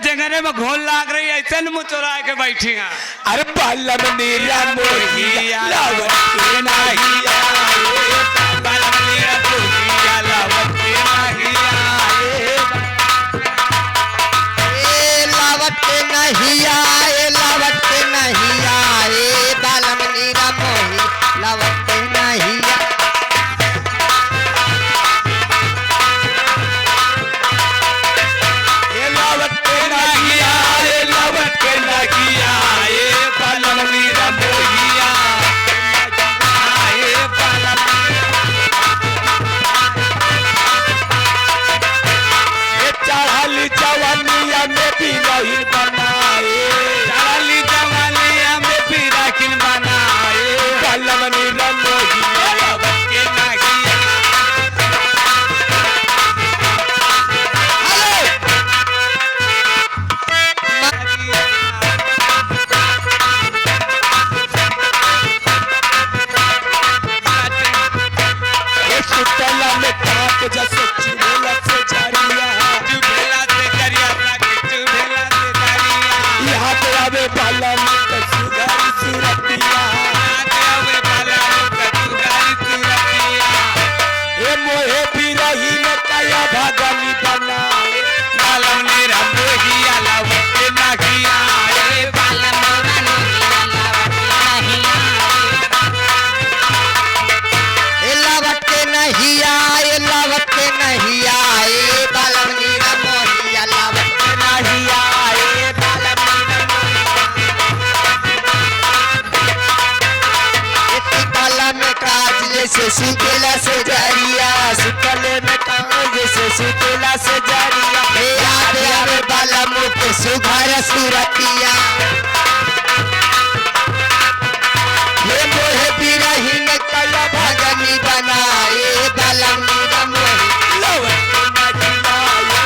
जंगने में घोल लाग रही ऐसे न मुँह चुरा के बैठी हैं। अरे बालम नीरा मोहिया लावत के नाहिया बालम नीरा मोहिया लावत के नाहिया लावत के नहिया लावत के नहिया बालम नीरा मोही लावत के नहिया लावत के नाहिया लावत के नाहिया बालम नीरा मोहिया चढ़ल जवानिया में भी रही बनाए चढ़ली जवानिया में भी राखिन बनाए बालम नीरा मोहिया लावत के नाहिया सुतला में काट जैसे चुड़ैला से जरिया चुभेला से जरिया चुभेला से जरिया यहाँ पे आवे बालम के सुधारी सूरतिया आवे बाला कटुगारी सुरतिया ए मोहे भी रही में काया भागनी बनाए बालम नीरा मोहिया लावत के नाहिया रे बालम नीरा मोहिया लावत के नाहिया लावत के नहिया बालम नीरा मोहिया लावत के नहिया बालम काला में काज जैसे सुतेला से जरिया सुतले में काज जैसे सुतेला से जरिया याद आवे बाला मुँह पे सुघार सूरतिया हे मोहे बिरही में कला भगनी बनाए बालम नीरा मोही लावत के नाहिया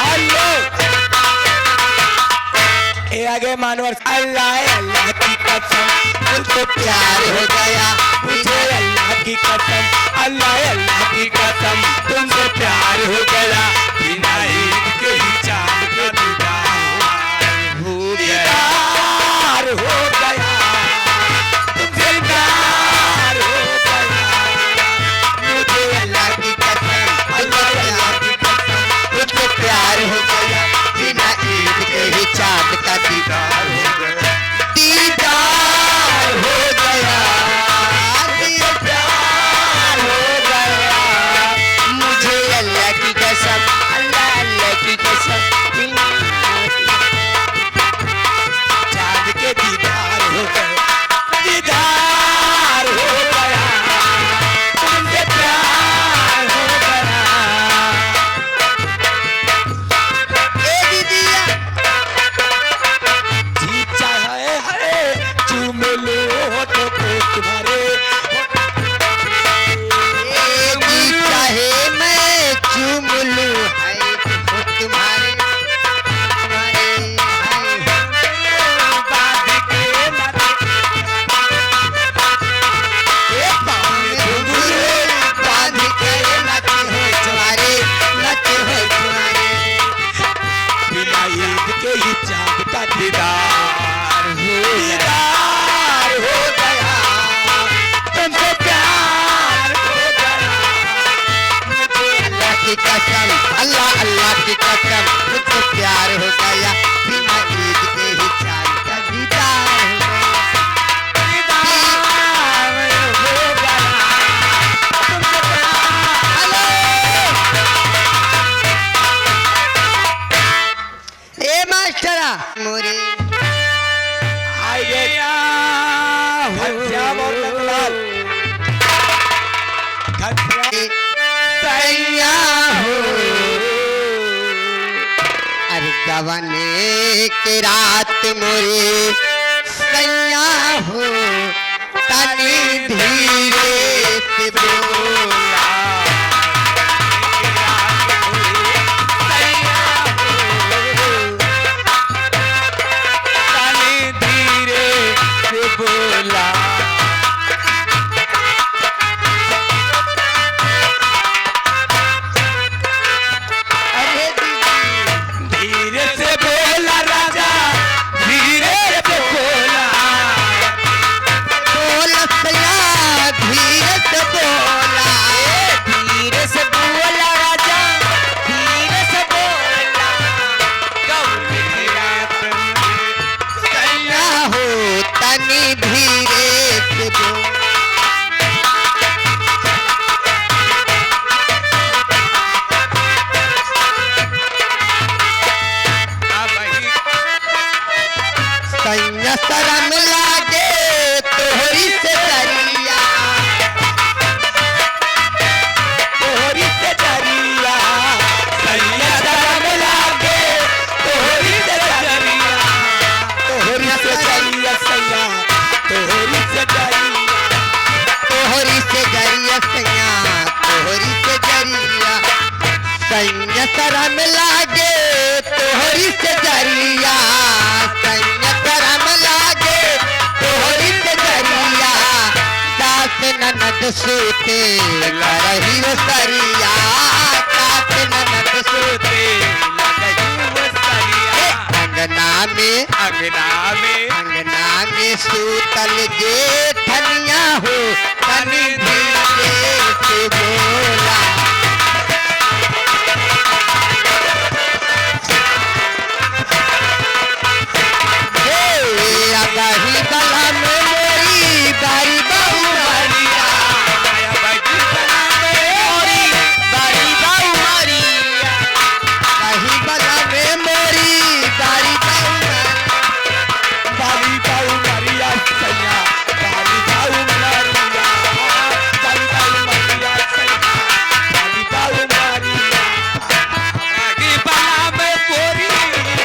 हेलो ए आगे मानवर अल्लाह अल्लाह की कसम तुमको प्यार हो गया मुझे अल्लाह की कसम अल्लाह अल्लाह की कसम तुमसे प्यार हो गया बिना ईद के ही चांद का दीदार हो गया प्यार हो गया तुमसे प्यार हो गया मुझे अल्लाह की कसम अल्लाह की कसम तुमको प्यार हो गया बिना ईद के ही चाँद का दीदार हो गया दीदार हो गया दीदार हो गया मुझे अल्लाह की कसम अल्लाह की कसम चांद के दीदार हो गया दीदार हो गया तुमसे प्यार हो गया ए दीदिया जी चाहे है चूम लो तो तुम्हारे चाहे मैं चूम लूं है वो तुम्हारे बांध के बांध के नच हो तुम्हारे नच हो तुम्हारे बिना ईद के ही चांद का दीदार हो गया तुमसे प्यार हो गया अल्लाह की कसम अल्लाह की कसम मुझको प्यार हो गया बिना ईद के ही चांद का दीदार हो गया हेलो ए मास्टरा मोरे आइए भज्जा मोहनलाल भज्जा सैया हो अरे गवने के रात मोरे सैया हो तनी धीरे से बोला धीरे से बोला अरे सैया शरम लागे तोहरी से दरिया तोहरी से दरिया सैया शरम लागे तोहरी से दरिया तोहरी से दरिया सैया तोहरी से दरिया तोहरी से दरिया सैया तोहरी से दरिया सैया शरम लागे तोहरी से दरिया सैया शरम लागे तोहरी से दरिया सास ननद सूते करही वो सरिया सास ननद सूते अंगना में सूतल जे ठनिया हो तनी धीरे से बोला अबही बला में मोरी बारी बाऊ मारिया बारी बाऊ मारिया अबही बला में मोरी बारी बाऊ बाली बाऊ मारिया सैया बाली बाऊ मारिया बाली बाऊ मारिया सैया बाली बाऊ मारिया बागी बला में बोरी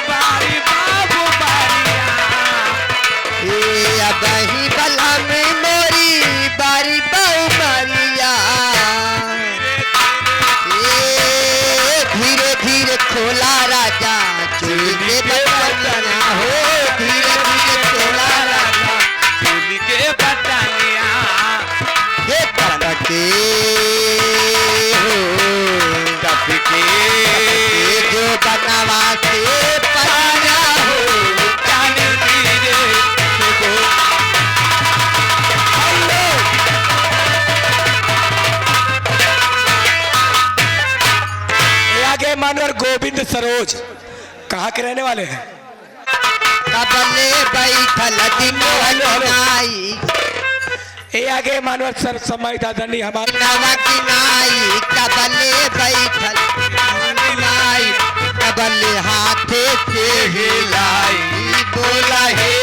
बारी बाबू बारिया अबही बला में मोरी बारी बाऊ मारिया धीरे धीरे खोला राजा चोली के बटनिया हो धीरे धीरे खोला राजा चोली के बटनिया हे तबके हो तबके जो बनवा से पनिया हो जाने धीरे से गो आगे मानवर गोविंद सरोज कहाँ के रहने वाले हैं? कबले बैठल दिनवनाई ए आगे मानवर सर समय दादानी हमारे नवा किनाई कबले बैठल दिनवनाई कबले हाथे से हिलाई बोला हे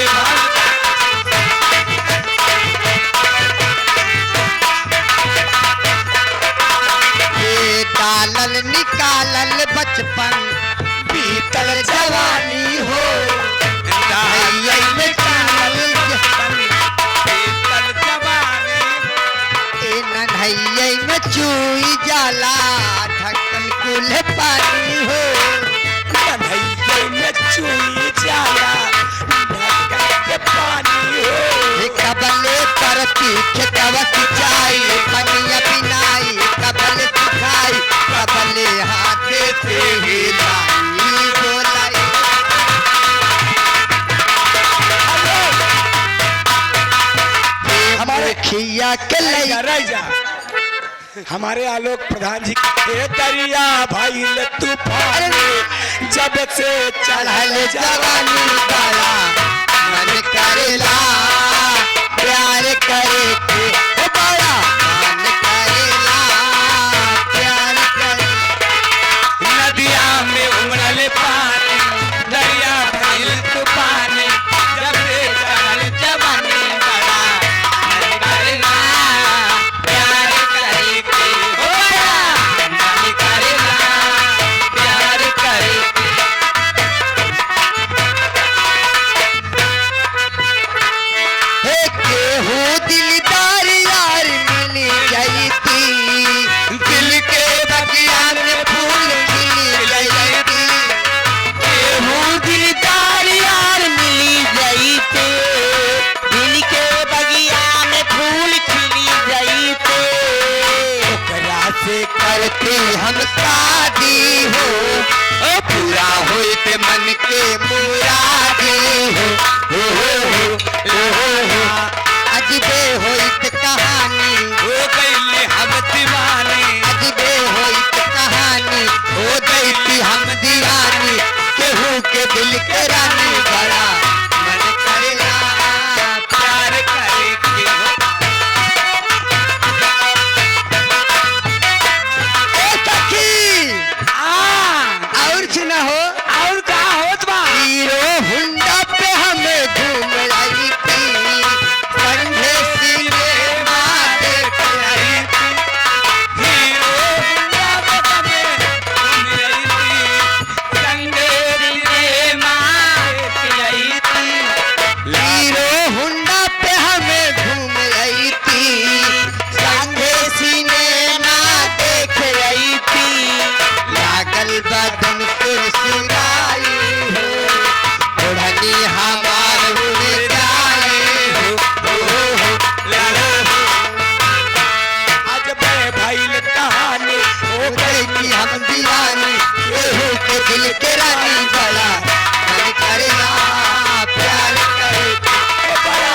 डालल निकालल बचपन बीतल जवानी हो नैया में डालल पीतल जवानी ए नन्हैया में चूई जाला ढक्कन कुल पानी हो कन्हैया में चुई जाला ढक्कन के पानी हो हे कबले पर पीठ कव सिंचाई पनिया पिनाई कबले सिखाई कबले हाथे से हिलाई बोलाई हमारे खिया के लई रैजा हमारे आलोक प्रधान जी हे दरिया भाई ले तूफान जब से चढ़ल जवानी वाला मन करेला प्यार करे के ओ बड़ा मन करेला प्यार करे नदिया में उमड़ल पानी दरिया भइल तूफानी जब से चढ़ल जवानी बड़ा मन करेला प्यार करे के हो मन करेला प्यार करे के हे केहू दिलदार यार मिल जाईती दिल के बगिया में फूल खिल जाईती केहू दिलदार यार मिल जाईते दिल के बगिया में फूल खिल जाईते ओकरा से करती हम शादी हो ओ पूरा होते मन के मुरादी हो अजबे होइत कहानी हो गई हम दीवानी अजबे होइत कहानी हो गई हम दीवानी केहू के दिल के रानी बड़ा मन करेला प्यार करे के हो ए सखी और सुना हो और का होत बा हीरो हुंडा पे हमें घूम से सिराई हो, ओढ़नी हमार उड़ जाए हो, ला ला आज बड़े भाई कहानी हो गई कि हम दीवानी, केहू के दिल के रानी, बड़ा मन करना प्यार करे ओ बड़ा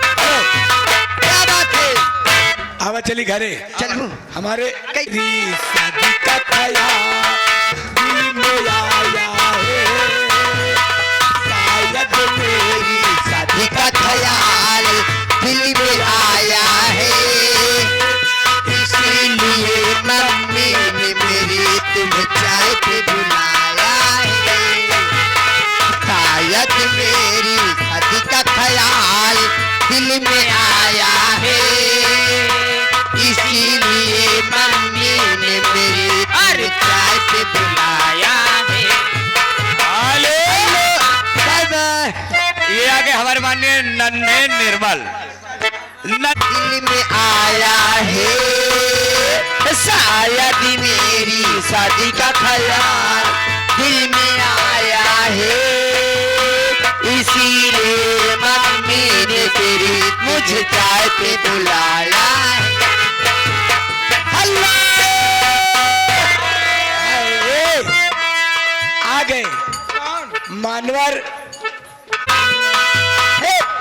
क्या बात है। आवा चली घरे चलूं हमारे कई- री शादी का ख्याल दिल में आया है, शायद मेरी शादी का ख्याल दिल में आया है, इसीलिए मम्मी ने मेरी तुम्हें चाय पे बुलाया है, शायद मेरी शादी का ख्याल दिल में आया है, इसीलिए मम्मी ने मेरी तुम्हें चाय पे बुलाया है। ये आगे हमारे माननीय नन्हे निर्मल दिल में आया है, शायद मेरी शादी का ख्याल दिल में आया है, इसीलिए मम्मी ने तेरी मुझे चाय पे बुलाया है। आ गए मानवर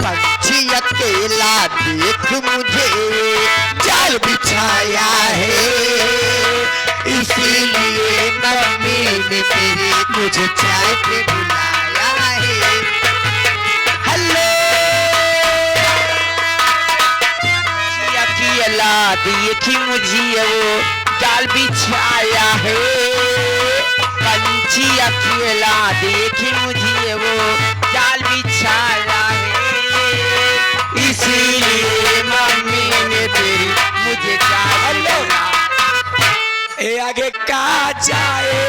पंछी अकेला देख मुझे जाल बिछाया है, इसीलिए मम्मी ने मेरी मुझे चाय पे बुलाया है। हेलो अकेला देखी मुझे वो जाल बिछाया है, पंछी अकेला देखी मुझे वो जाल बिछाया है, इसीलिए मम्मी ने तेरी मुझे चाय ए आगे का जाए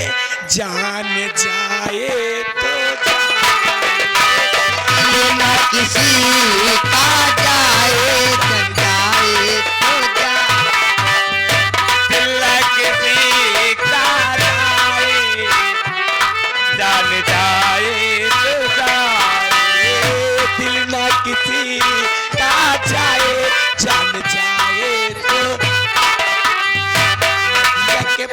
जान जाए तो ना किसी का जाए जन जाए तो तिलक भी का जाए जान जाए तो जाए, दिल ना किसी का जाए जान जाए तो के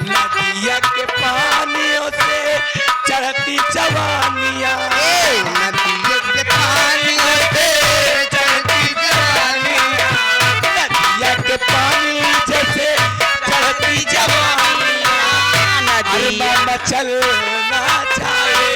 नदिया के पानियों से चढ़ती जवानियां, नदियों के पानियों से चढ़ती जवानियां, नदिया के पानी जैसे चढ़ती जवानियां, अरे मामा चलना चाहे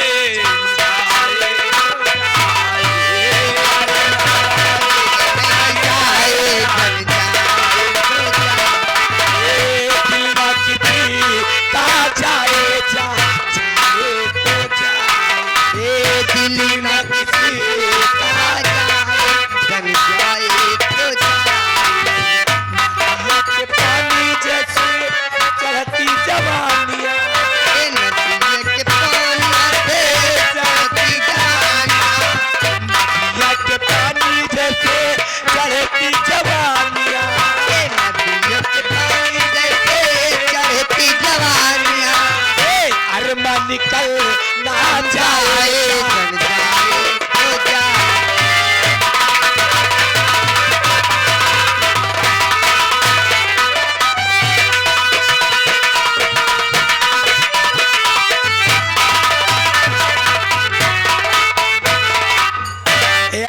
चढ़ती जवानी